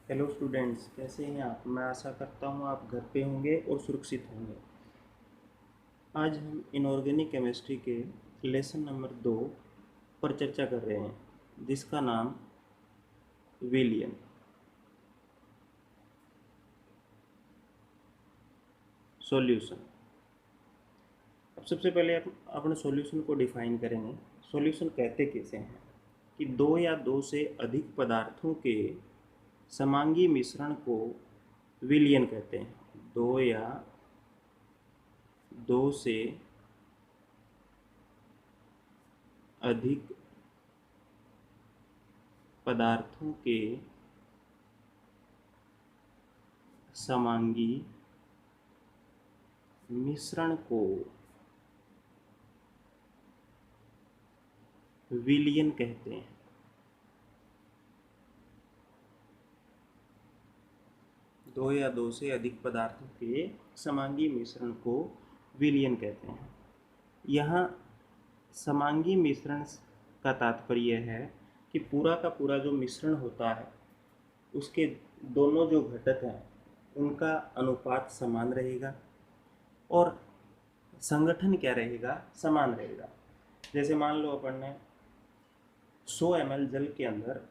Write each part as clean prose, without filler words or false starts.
Hello students, कैसे हैं आप? मैं आशा करता हूँ आप घर पे होंगे और सुरक्षित होंगे। आज हम इनऑर्गेनिक केमिस्ट्री के लेसन नंबर 2 पर चर्चा कर रहे हैं, जिसका नाम विलियन। सॉल्यूशन। अब सबसे पहले आप अपने सॉल्यूशन को डिफाइन करेंगे। सॉल्यूशन कहते कैसे हैं कि दो या दो से अधिक पदार्थों के समांगी मिश्रण को विलियन कहते हैं। दो या दो से अधिक पदार्थों के समांगी मिश्रण को विलियन कहते हैं। दो या दो से अधिक पदार्थों के समांगी मिश्रण को विलियन कहते हैं। यहाँ समांगी मिश्रण का तात्पर्य है कि पूरा का पूरा जो मिश्रण होता है उसके दोनों जो घटक हैं उनका अनुपात समान रहेगा और संगठन क्या रहेगा? समान रहेगा। जैसे मान लो अपन ने 100 ml जल के अंदर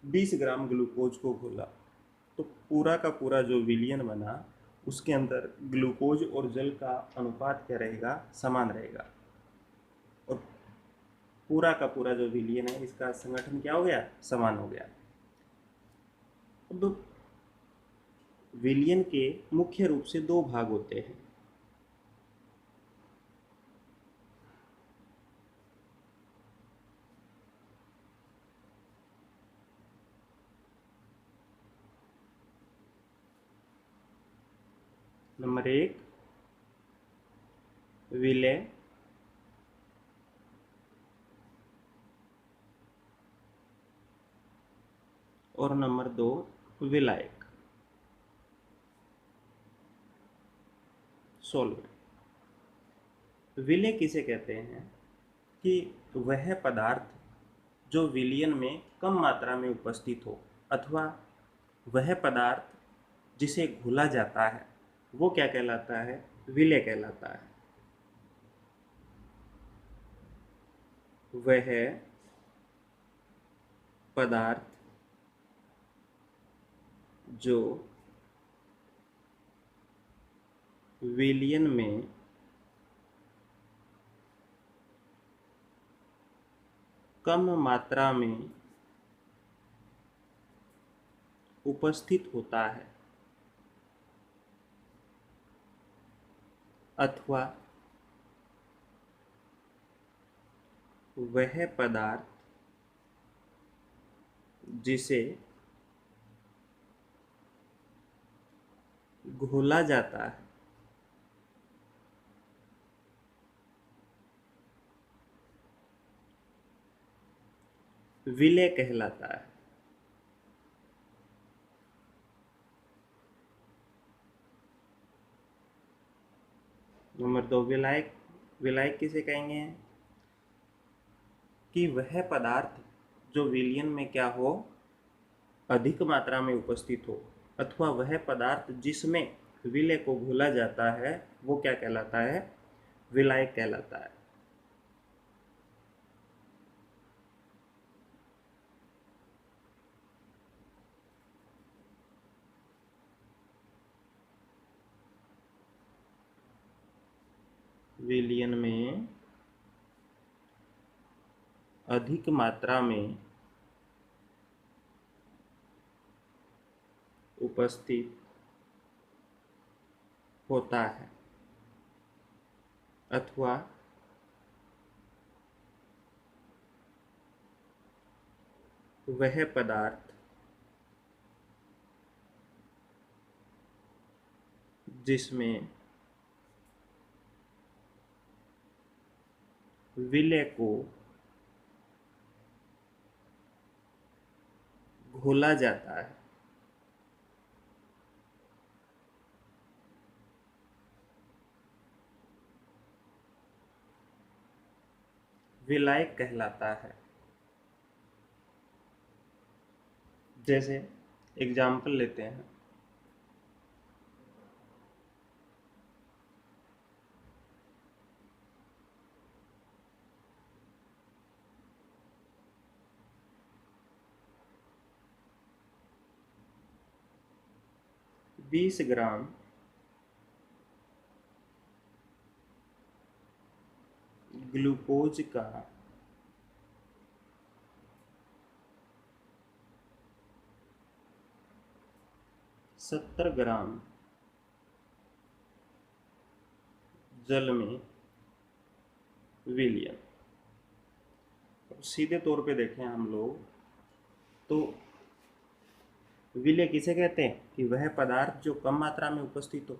20 ग्राम ग्लूकोज को घोला, तो पूरा का पूरा जो विलियन बना उसके अंदर ग्लूकोज और जल का अनुपात क्या रहेगा? समान रहेगा। और पूरा का पूरा जो विलियन है इसका संगठन क्या हो गया? समान हो गया। अब विलियन के मुख्य रूप से दो भाग होते हैं। नंबर एक, विलय। और नंबर दो, विलायक, सॉल्वेंट। विलय किसे कहते हैं कि वह पदार्थ जो विलियन में कम मात्रा में उपस्थित हो, अथवा वह पदार्थ जिसे घोला जाता है वो क्या कहलाता है? विलय कहलाता है। वह पदार्थ जो विलियन में कम मात्रा में उपस्थित होता है, अथवा वह पदार्थ जिसे घोला जाता है, विलय कहलाता है। नंबर दो, विलायक। विलायक किसे कहेंगे कि वह पदार्थ जो विलियन में क्या हो? अधिक मात्रा में उपस्थित हो, अथवा वह पदार्थ जिसमें विलय को घोला जाता है वो क्या कहलाता है? विलायक कहलाता है। विलियन में अधिक मात्रा में उपस्थित होता है, अथवा वह पदार्थ जिसमें विलय को घोला जाता है, विलायक कहलाता है। जैसे एग्जाम्पल लेते हैं। बीस ग्राम ग्लूकोज का 70 ग्राम जल में विलयन। सीधे तौर पे देखें हम लोग तो विलय किसे कहते हैं कि वह पदार्थ जो कम मात्रा में उपस्थित हो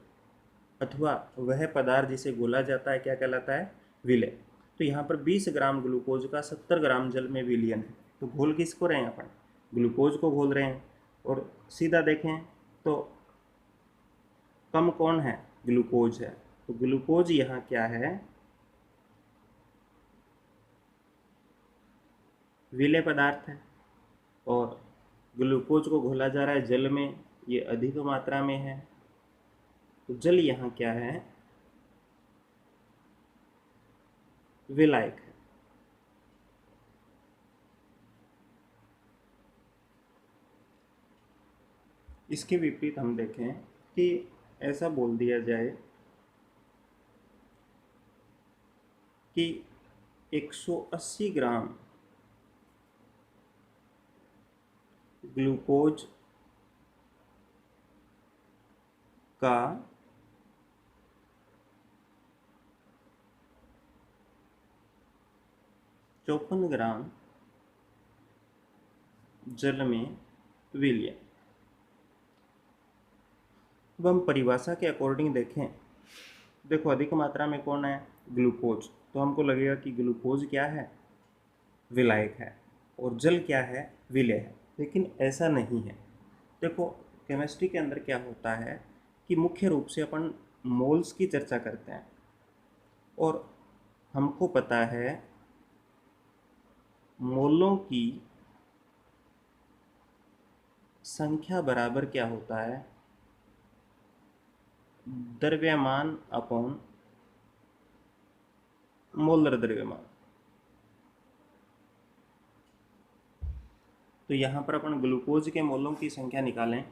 अथवा वह पदार्थ जिसे घोला जाता है क्या कहलाता है, विलय। तो यहाँ पर 20 ग्राम ग्लूकोज का 70 ग्राम जल में विलयन है। तो घोल किसको रहे हैं अपन, ग्लूकोज को घोल रहे हैं। और सीधा देखें तो कम कौन है, ग्लूकोज है। तो ग्लूकोज यहाँ क्या है, विलय पदार्थ है। और ग्लूकोज को घोला जा रहा है जल में, ये अधिक मात्रा में है। तो जल यहाँ क्या है, विलायक है। इसके विपरीत हम देखें कि ऐसा बोल दिया जाए कि 180 ग्राम ग्लूकोज का 54 ग्राम जल में विलयन। अब हम परिभाषा के अकॉर्डिंग देखें, देखो अधिक मात्रा में कौन है, ग्लूकोज। तो हमको लगेगा कि ग्लूकोज क्या है, विलायक है, और जल क्या है, विलय है। लेकिन ऐसा नहीं है। देखो केमिस्ट्री के अंदर क्या होता है कि मुख्य रूप से अपन मोल्स की चर्चा करते हैं, और हमको पता है मोलों की संख्या बराबर क्या होता है, द्रव्यमान अपॉन मोलर द्रव्यमान। तो यहाँ पर अपन ग्लूकोज के मोलों की संख्या निकालें।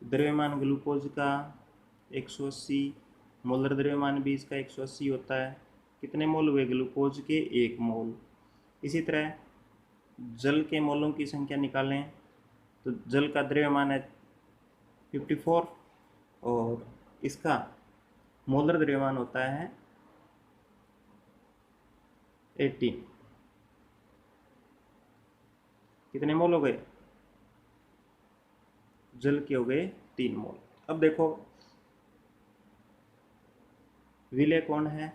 द्रव्यमान ग्लूकोज का 180, मोलर द्रव्यमान भी इसका 180 होता है। कितने मोल हुए ग्लूकोज के, 1 मोल। इसी तरह जल के मोलों की संख्या निकालें तो जल का द्रव्यमान है 54 और इसका मोलर द्रव्यमान होता है 18। कितने मोल हो गए, जल के हो गए 3 मोल। अब देखो विलय कौन है,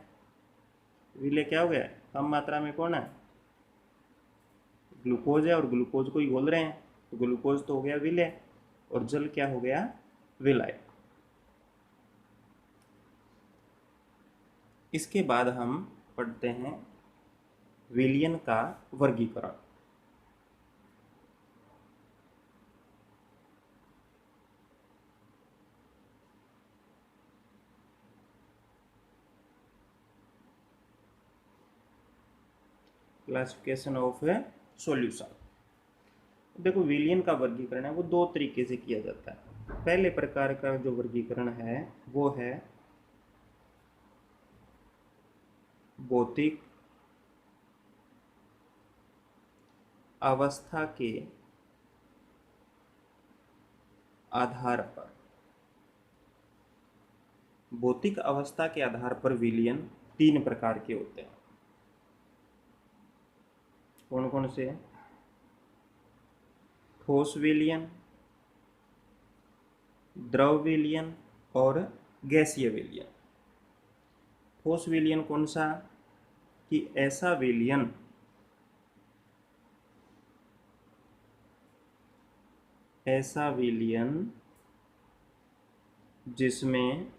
विलय क्या हो गया, कम मात्रा में कौन है, ग्लूकोज है, और ग्लूकोज को ही घोल रहे हैं। तो ग्लूकोज तो हो गया विलय, और जल क्या हो गया, विलायक। इसके बाद हम पढ़ते हैं विलयन का वर्गीकरण। Classification of A solution. देखो विलयन का वर्गीकरण है वो दो तरीके से किया जाता है। पहले प्रकार का जो वर्गीकरण है वो है भौतिक अवस्था के आधार पर। भौतिक अवस्था के आधार पर विलयन 3 प्रकार के होते हैं। कौन कौन से, ठोस विलयन, द्रव विलयन और गैसीय विलयन। ठोस विलयन कौन सा, कि ऐसा विलयन ऐसा विलयन जिसमें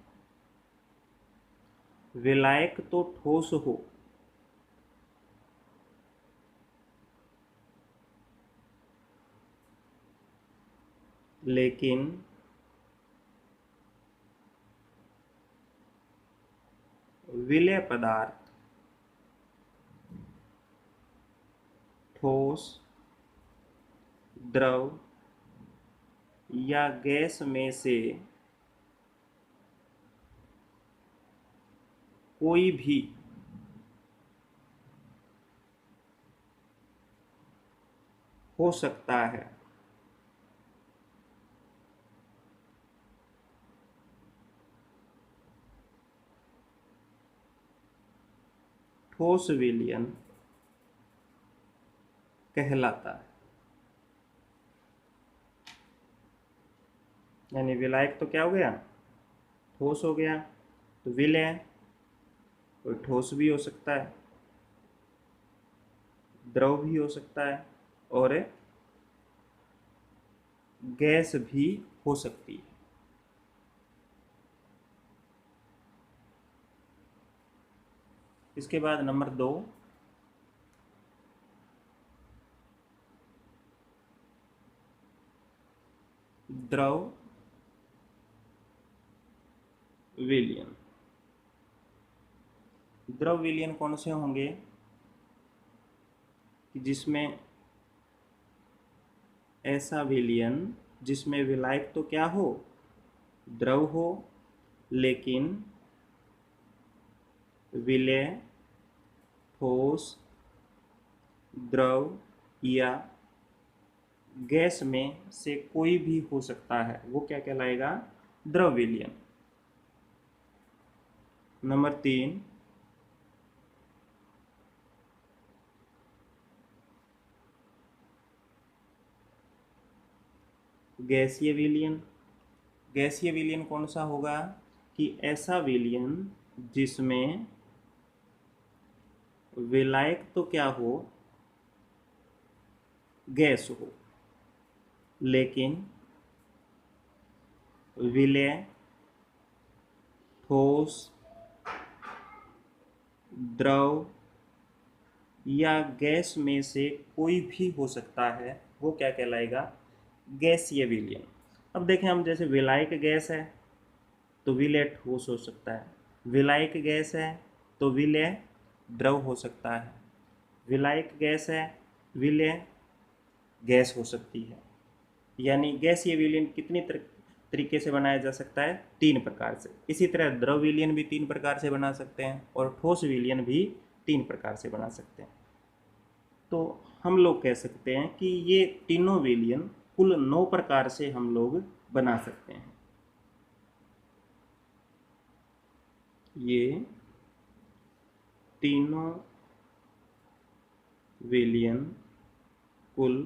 विलायक तो ठोस हो लेकिन विलेय पदार्थ ठोस, द्रव या गैस में से कोई भी हो सकता है। ठोस विलयन कहलाता है। यानी विलायक तो क्या हो गया, ठोस हो गया, तो विलय कोई ठोस भी हो सकता है, द्रव भी हो सकता है और गैस भी हो सकती है। इसके बाद नंबर 2, द्रव विलयन। द्रव विलयन कौन से होंगे कि जिसमें ऐसा विलयन जिसमें विलायक तो क्या हो, द्रव हो, लेकिन विलेय ठोस, द्रव या गैस में से कोई भी हो सकता है, वो क्या कहलाएगा, द्रव विलयन। नंबर 3, गैसीय विलयन। गैसीय विलयन कौन सा होगा कि ऐसा विलयन जिसमें विलायक तो क्या हो, गैस हो, लेकिन विलेय ठोस, द्रव या गैस में से कोई भी हो सकता है, वो क्या कहलाएगा, गैसीय विलयन। अब देखें हम, जैसे विलायक गैस है तो विलेय ठोस हो सकता है, विलायक गैस है तो विलेय द्रव हो सकता है, विलायक गैस है, विलेय गैस हो सकती है। यानी गैसीय विलयन कितनी तरीके से बनाया जा सकता है, 3 प्रकार से। इसी तरह द्रव विलयन भी 3 प्रकार से बना सकते हैं और ठोस विलयन भी 3 प्रकार से बना सकते हैं। तो हम लोग कह सकते हैं कि ये तीनों विलयन कुल 9 प्रकार से हम लोग बना सकते हैं। ये तीनों विलयन कुल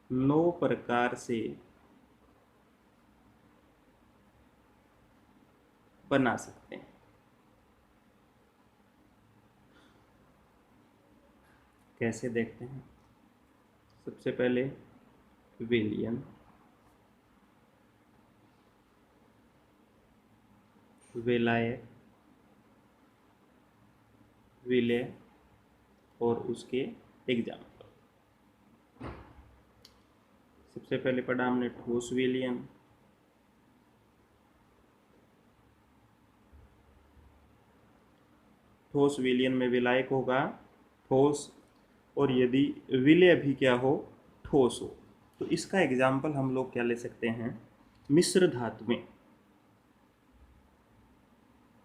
9 प्रकार से बना सकते हैं। कैसे देखते हैं, सबसे पहले विलयन, विलायक, विलेय और उसके एग्जाम्पल। सबसे पहले पढ़ा हमने ठोस विलयन। ठोस विलयन में विलायक होगा ठोस, और यदि विलेय भी क्या हो, ठोस हो। तो इसका एग्जाम्पल हम लोग क्या ले सकते हैं, मिश्र धातुएं।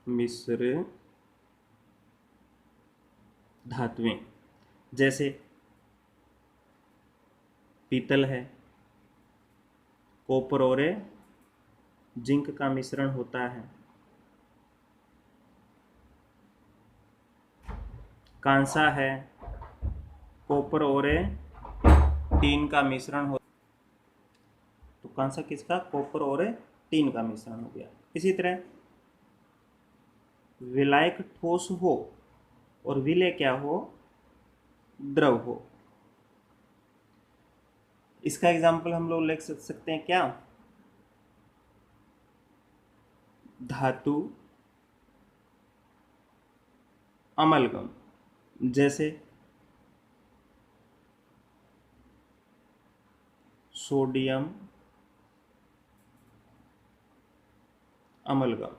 मिश्र धातुएं जैसे पीतल है, कॉपर और जिंक का मिश्रण होता है, कांसा है, कॉपर और टीन का मिश्रण हो, तो कांसा किसका, कॉपर और टीन का मिश्रण हो गया। इसी तरह विलायक ठोस हो और विलेय क्या हो, द्रव हो, इसका एग्जाम्पल हम लोग लिख सकते हैं क्या, धातु अमलगम, जैसे सोडियम अमलगम।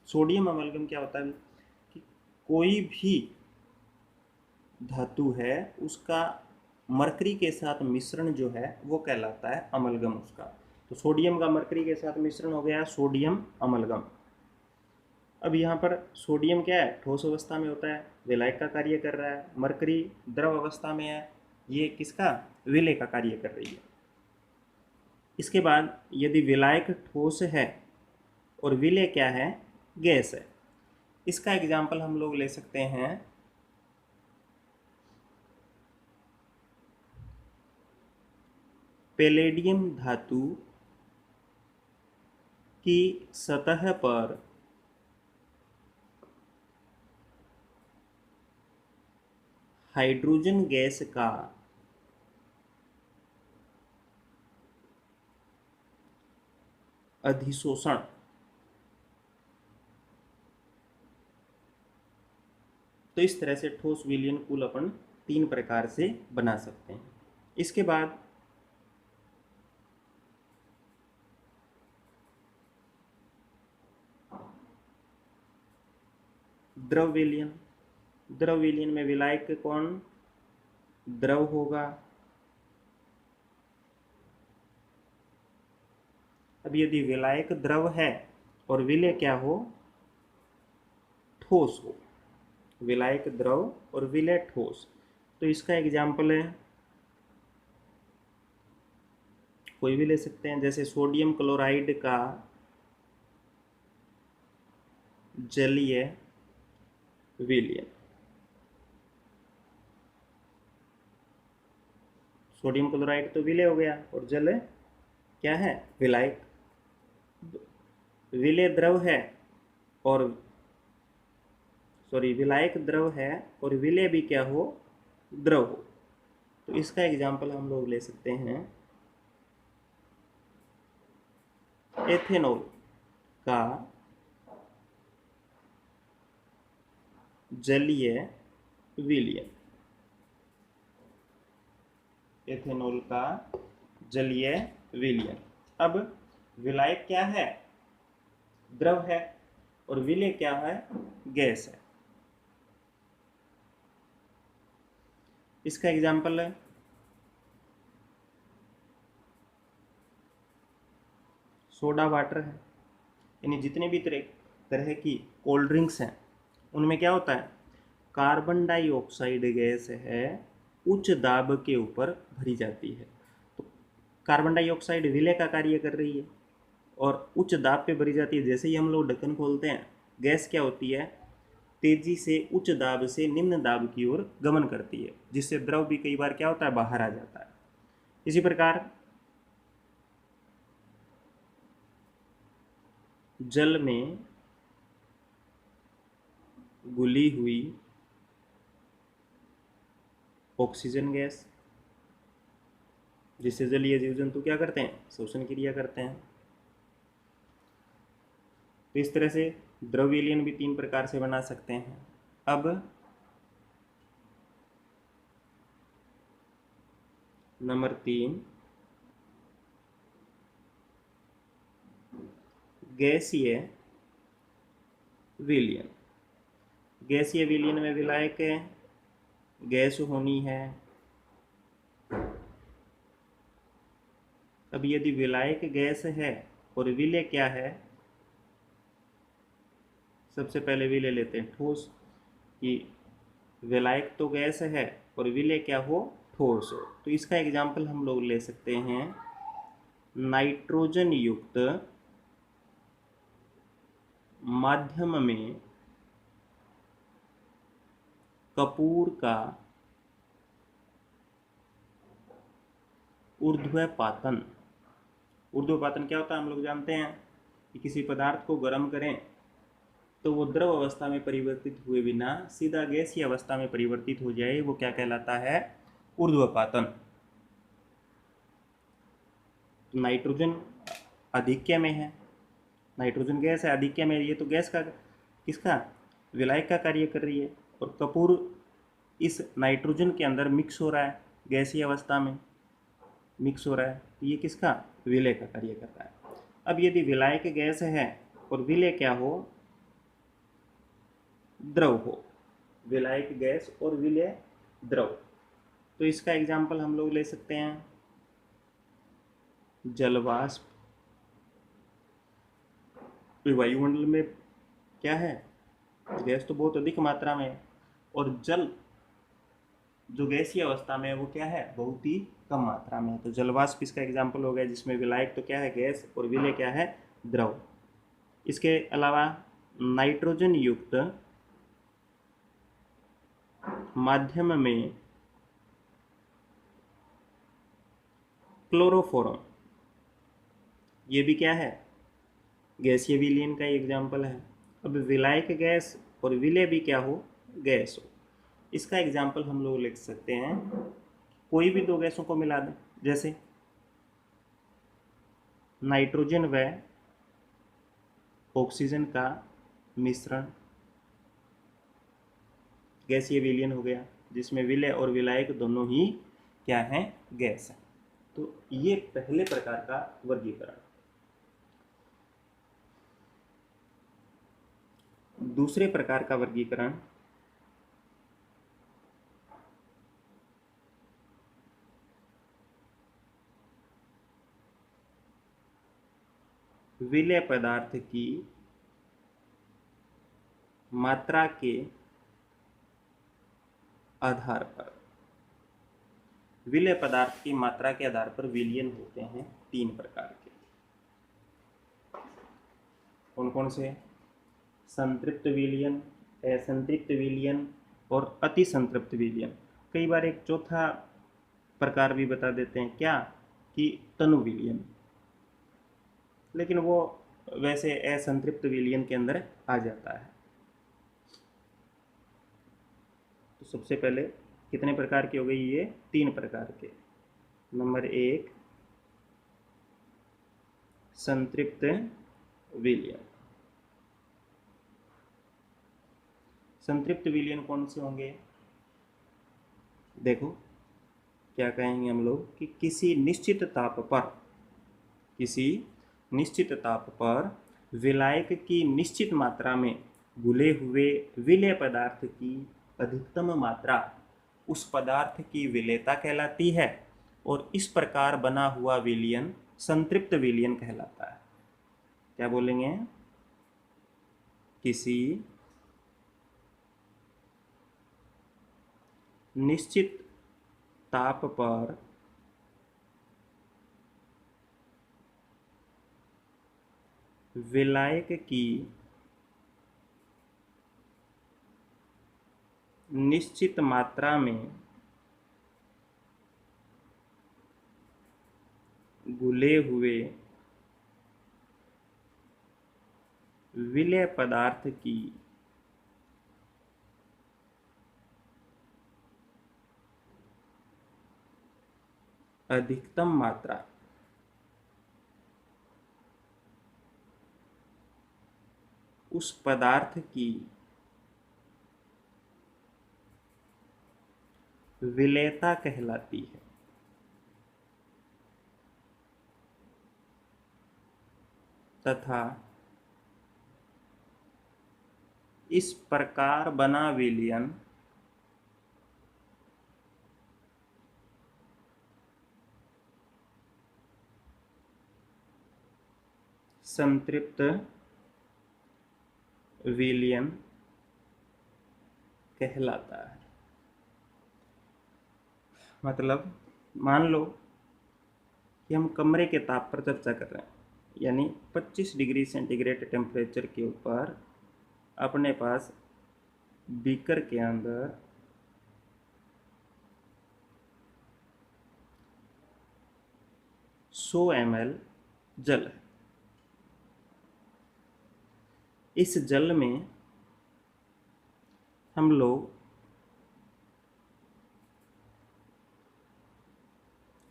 सोडियम अमलगम क्या होता है कि कोई भी धातु है उसका मरकरी के साथ मिश्रण जो है वो कहलाता है अमलगम उसका। तो सोडियम का मरकरी के साथ मिश्रण हो गया सोडियम अमलगम। अब यहाँ पर सोडियम क्या है, ठोस अवस्था में होता है, विलायक का कार्य कर रहा है। मरकरी द्रव अवस्था में है, ये किसका, विलय का कार्य कर रही है। इसके बाद यदि विलायक ठोस है और विलय क्या है, गैस है, इसका एग्जाम्पल हम लोग ले सकते हैं पैलेडियम धातु की सतह पर हाइड्रोजन गैस का अधिशोषण। तो इस तरह से ठोस विलयन कुल अपन 3 प्रकार से बना सकते हैं। इसके बाद द्रव विलयन। द्रव विलयन में विलायक कौन द्रव होगा। अब यदि विलायक द्रव है और विलय क्या हो, ठोस हो, विलायक द्रव और विलय ठोस, तो इसका एग्जाम्पल है कोई भी ले सकते हैं, जैसे सोडियम क्लोराइड का जलीय विलयन। सोडियम क्लोराइड तो विलय हो गया और जल क्या है, विलायक। विलय द्रव है और विलायक द्रव है और विलय भी क्या हो, द्रव हो, तो इसका एग्जाम्पल हम लोग ले सकते हैं एथेनॉल का जलीय विलयन। एथेनॉल का जलीय विलयन। अब विलायक क्या है, द्रव है, और विलय क्या है, गैस है। इसका एग्जाम्पल है सोडा वाटर है, यानी जितने भी तरह की कोल्ड ड्रिंक्स हैं उनमें क्या होता है, कार्बन डाइऑक्साइड गैस है, उच्च दाब के ऊपर भरी जाती है। तो कार्बन डाइऑक्साइड विलय का कार्य कर रही है और उच्च दाब पे भरी जाती है। जैसे ही हम लोग ढक्कन खोलते हैं, गैस क्या होती है, तेजी से उच्च दाब से निम्न दाब की ओर गमन करती है, जिससे द्रव भी कई बार क्या होता है, बाहर आ जाता है। इसी प्रकार जल में घुली हुई ऑक्सीजन गैस, जिससे जलीय जीव जंतु क्या करते हैं, श्वसन क्रिया करते हैं। तो इस तरह से द्रव विलयन भी 3 प्रकार से बना सकते हैं। अब नंबर 3, गैसीय विलयन। गैसीय विलयन में विलायक गैस होनी है। अब यदि विलायक गैस है और विलय क्या है, सबसे पहले विलय लेते हैं ठोस, कि विलायक तो गैस है और विलय क्या हो, ठोस हो। तो इसका एग्जाम्पल हम लोग ले सकते हैं नाइट्रोजन युक्त माध्यम में कपूर का ऊर्ध्वपातन। ऊर्ध्वपातन क्या होता है, हम लोग जानते हैं कि किसी पदार्थ को गर्म करें तो वो द्रव अवस्था में परिवर्तित हुए बिना सीधा गैसीय अवस्था में परिवर्तित हो जाए, वो क्या कहलाता है, ऊर्ध्वपातन। तो नाइट्रोजन आधिक्य में है, नाइट्रोजन गैस है आधिक्य में, ये तो गैस का किसका, विलायक का कार्य कर रही है, और कपूर इस नाइट्रोजन के अंदर मिक्स हो रहा है, गैसीय अवस्था में मिक्स हो रहा है, तो ये किसका, विलय का कार्य कर रहा है। अब यदि विलायक गैस है और विलय क्या हो, द्रव हो, विलायक गैस और विलय द्रव, तो इसका एग्जाम्पल हम लोग ले सकते हैं जलवाष्प। वायुमंडल में क्या है, गैस तो बहुत अधिक मात्रा में है, और जल जो गैसीय अवस्था में है वो क्या है, बहुत ही कम मात्रा में है। तो जलवाष्प इसका एग्जाम्पल हो गया, जिसमें विलायक तो क्या है, गैस, और विलय क्या है, द्रव। इसके अलावा नाइट्रोजन युक्त माध्यम में क्लोरोफोरम, ये भी क्या है, गैसीय विलयन का एग्जाम्पल है। अब विलायक गैस और विलय भी क्या हो, गैस हो, इसका एग्जाम्पल हम लोग लिख सकते हैं, कोई भी दो गैसों को मिला दें, जैसे नाइट्रोजन व ऑक्सीजन का मिश्रण, गैसीय विलयन हो गया, जिसमें विलय और विलायक दोनों ही क्या हैं, गैस है। तो ये पहले प्रकार का वर्गीकरण। दूसरे प्रकार का वर्गीकरण विलय पदार्थ की मात्रा के आधार पर, विलय पदार्थ की मात्रा के आधार पर विलयन होते हैं तीन प्रकार के। कौन कौन से, संतृप्त विलयन, असंतृप्त विलयन और अति संतृप्त विलयन। कई बार एक चौथा प्रकार भी बता देते हैं, क्या, कि तनु विलयन, लेकिन वो वैसे असंतृप्त विलयन के अंदर आ जाता है। तो सबसे पहले कितने प्रकार की हो गई, ये तीन प्रकार के। नंबर एक, संतृप्त विलयन। संतृप्त विलयन कौन से होंगे, देखो क्या कहेंगे हम लोग, कि किसी निश्चित ताप पर, किसी निश्चित ताप पर विलायक की निश्चित मात्रा में घुले हुए विलय पदार्थ की अधिकतम मात्रा उस पदार्थ की विलेयता कहलाती है, और इस प्रकार बना हुआ विलयन संतृप्त विलयन कहलाता है। क्या बोलेंगे, किसी निश्चित ताप पर विलायक की निश्चित मात्रा में घुले हुए विलय पदार्थ की अधिकतम मात्रा उस पदार्थ की विलेयता कहलाती है। तथा इस प्रकार बना विलयन संतृप्त विलयन कहलाता है। मतलब मान लो कि हम कमरे के ताप पर चर्चा कर रहे हैं, यानी 25 डिग्री सेंटीग्रेड टेम्परेचर के ऊपर अपने पास बीकर के अंदर 100 ml जल है। इस जल में हम लोग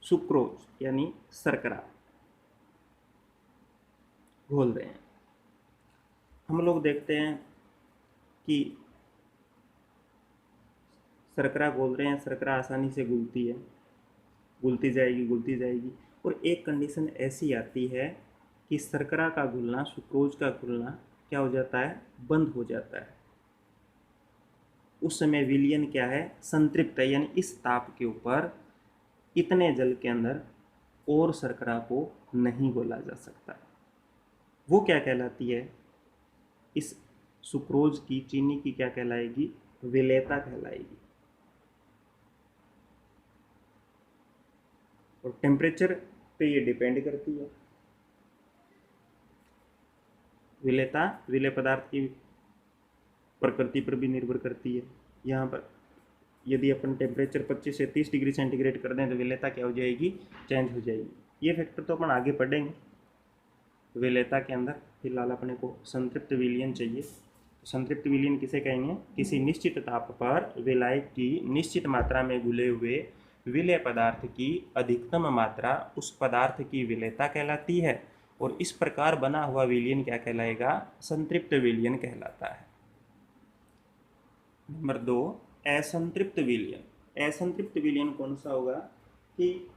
सुक्रोज यानी शर्करा घोल रहे हैं। हम लोग देखते हैं कि शर्करा घोल रहे हैं, शर्करा आसानी से घुलती है, घुलती जाएगी। और एक कंडीशन ऐसी आती है कि शर्करा का घुलना, सुक्रोज का घुलना क्या हो जाता है, बंद हो जाता है। उस समय विलयन क्या है, संतृप्त है, यानी इस ताप के ऊपर इतने जल के अंदर और शर्करा को नहीं घोला जा सकता। वो क्या कहलाती है, इस सुक्रोज की, चीनी की क्या कहलाएगी, विलेयता कहलाएगी। और टेम्परेचर पे ये डिपेंड करती है। विलेयता विलेय पदार्थ की प्रकृति पर भी निर्भर करती है। यहाँ पर यदि अपन टेम्परेचर 25 से 30 डिग्री सेंटीग्रेड कर दें तो विलेयता क्या हो जाएगी, चेंज हो जाएगी। ये फैक्टर तो अपन आगे पढ़ेंगे। विलेयता के अंदर फिलहाल अपने को संतृप्त विलयन चाहिए। संतृप्त विलयन किसे कहेंगे, किसी निश्चित ताप पर विलायक की निश्चित मात्रा में घुले हुए विलेय पदार्थ की अधिकतम मात्रा उस पदार्थ की विलेयता कहलाती है। और इस प्रकार बना हुआ विलयन क्या कहलाएगा, संतृप्त विलयन कहलाता है। नंबर 2, असंतृप्त विलयन। असंतृप्त विलयन कौन सा होगा, कि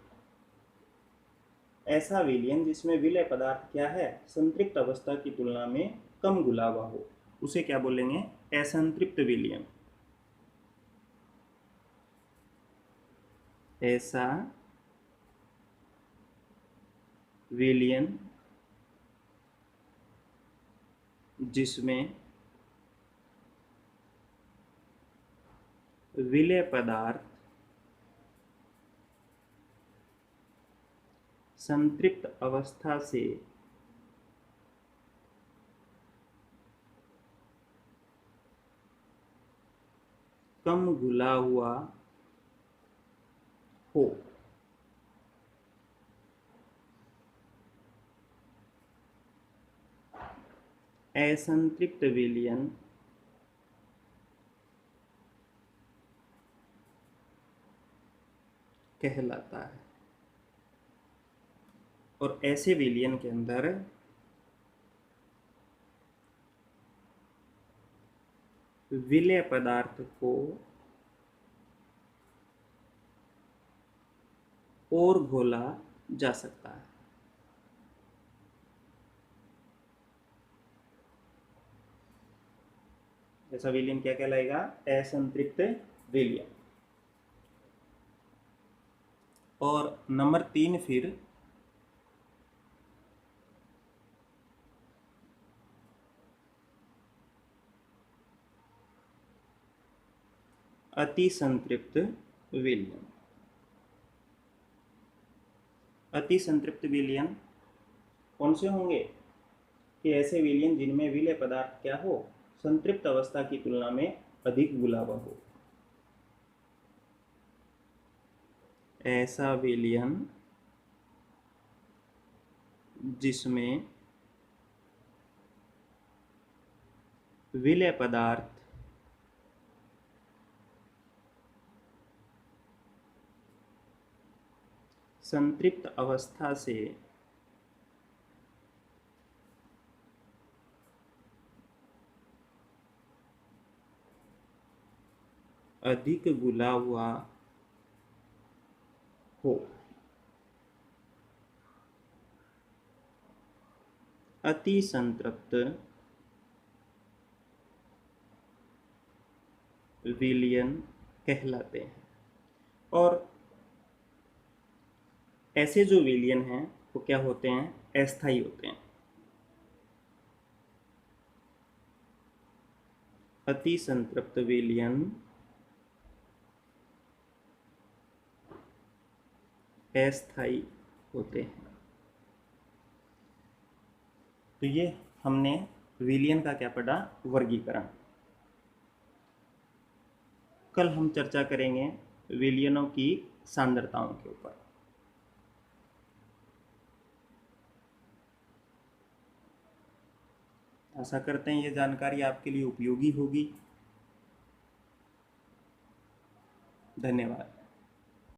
ऐसा विलयन जिसमें विलेय पदार्थ क्या है, संतृप्त अवस्था की तुलना में कम घुला हुआ हो, उसे क्या बोलेंगे, असंतृप्त विलयन। ऐसा विलयन जिसमें विलेय पदार्थ संतृप्त अवस्था से कम घुला हुआ हो। असंतृप्त विलयन कहलाता है। और ऐसे विलयन के अंदर विलेय पदार्थ को और घोला जा सकता है। ऐसा विलयन क्या कहलाएगा, असंतृप्त विलयन। और नंबर 3 फिर अति संतृप्त विलयन। अति संतृप्त विलयन कौन से होंगे, कि ऐसे विलयन जिनमें विलेय पदार्थ क्या हो, संतृप्त अवस्था की तुलना में अधिक घुला हुआ हो। ऐसा विलयन जिसमें विलेय पदार्थ संतृप्त अवस्था से अधिक घुला हुआ हो। अति संतृप्त विलयन कहलाते हैं। और ऐसे जो विलयन हैं वो क्या होते हैं, अस्थायी होते हैं। अति संतृप्त विलयन अस्थायी होते हैं। तो ये हमने विलयन का क्या पढ़ा, वर्गीकरण। कल हम चर्चा करेंगे विलयनों की सांद्रताओं के ऊपर। आशा करते हैं ये जानकारी आपके लिए उपयोगी होगी। धन्यवाद।